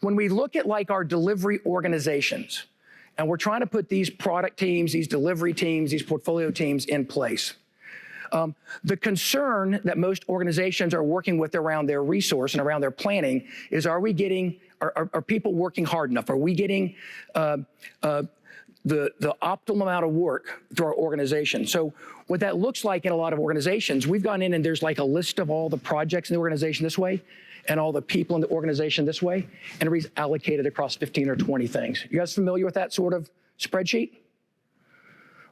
when we look at like our delivery organizations, and we're trying to put these product teams, these delivery teams, these portfolio teams in place, the concern that most organizations are working with around their resource and around their planning is, are people working hard enough? Are we getting the optimal amount of work through our organization? So what that looks like in a lot of organizations, we've gone in and there's like a list of all the projects in the organization this way and all the people in the organization this way, and everybody's allocated across 15 or 20 things. You guys familiar with that sort of spreadsheet?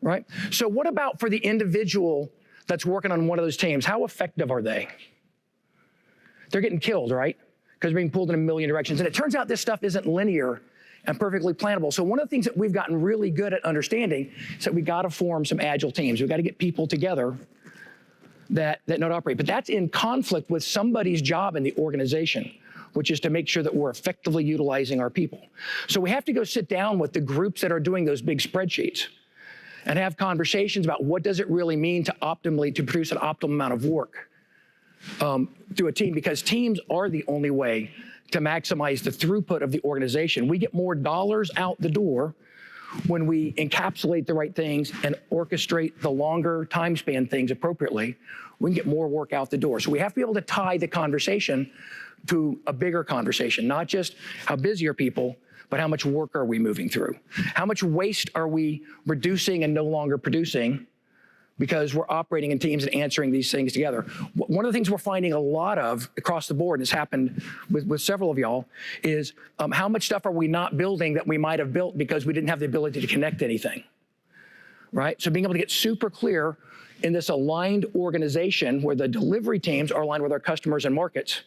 Right? So what about for the individual that's working on one of those teams? How effective are they? They're getting killed, right? Because they're being pulled in a million directions. And it turns out this stuff isn't linear and perfectly plannable. So one of the things that we've gotten really good at understanding is that we got to form some agile teams. We've got to get people together that know how to operate. But that's in conflict with somebody's job in the organization, which is to make sure that we're effectively utilizing our people. So we have to go sit down with the groups that are doing those big spreadsheets and have conversations about what does it really mean to produce an optimal amount of work through a team, because teams are the only way to maximize the throughput of the organization. We get more dollars out the door when we encapsulate the right things and orchestrate the longer time span things appropriately. We can get more work out the door. So we have to be able to tie the conversation to a bigger conversation, not just how busy are people, but how much work are we moving through? How much waste are we reducing and no longer producing because we're operating in teams and answering these things together? One of the things we're finding a lot of across the board, and it's happened with several of y'all, is how much stuff are we not building that we might have built because we didn't have the ability to connect anything, right? So being able to get super clear in this aligned organization where the delivery teams are aligned with our customers and markets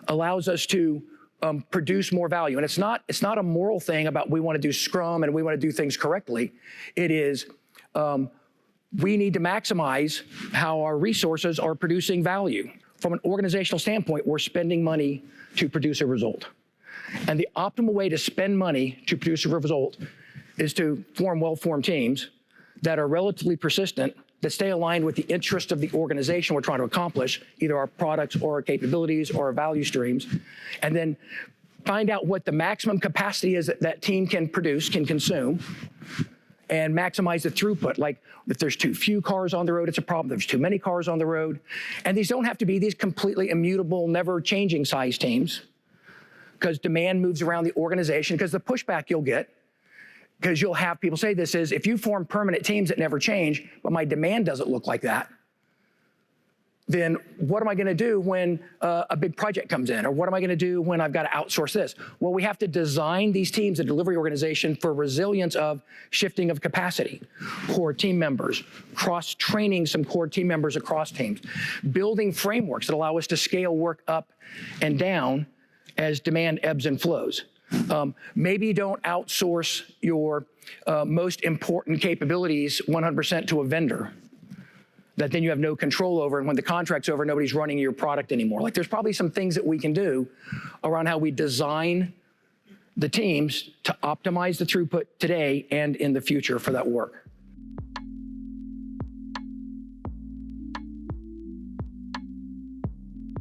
allows us to produce more value. And it's not a moral thing about we want to do Scrum and we want to do things correctly. It is, we need to maximize how our resources are producing value. From an organizational standpoint, we're spending money to produce a result. And the optimal way to spend money to produce a result is to form well-formed teams that are relatively persistent, that stay aligned with the interest of the organization we're trying to accomplish, either our products or our capabilities or our value streams, and then find out what the maximum capacity is that that team can produce, can consume, and maximize the throughput. Like if there's too few cars on the road, it's a problem. There's too many cars on the road. And these don't have to be these completely immutable, never changing size teams, because demand moves around the organization, because the pushback you'll get, because you'll have people say this is, if you form permanent teams that never change, but my demand doesn't look like that, then what am I gonna do when a big project comes in? Or what am I gonna do when I've got to outsource this? Well, we have to design these teams, a delivery organization, for resilience of shifting of capacity, core team members, cross-training some core team members across teams, building frameworks that allow us to scale work up and down as demand ebbs and flows. Maybe you don't outsource your most important capabilities 100% to a vendor that then you have no control over, and when the contract's over, nobody's running your product anymore. Like, there's probably some things that we can do around how we design the teams to optimize the throughput today and in the future for that work.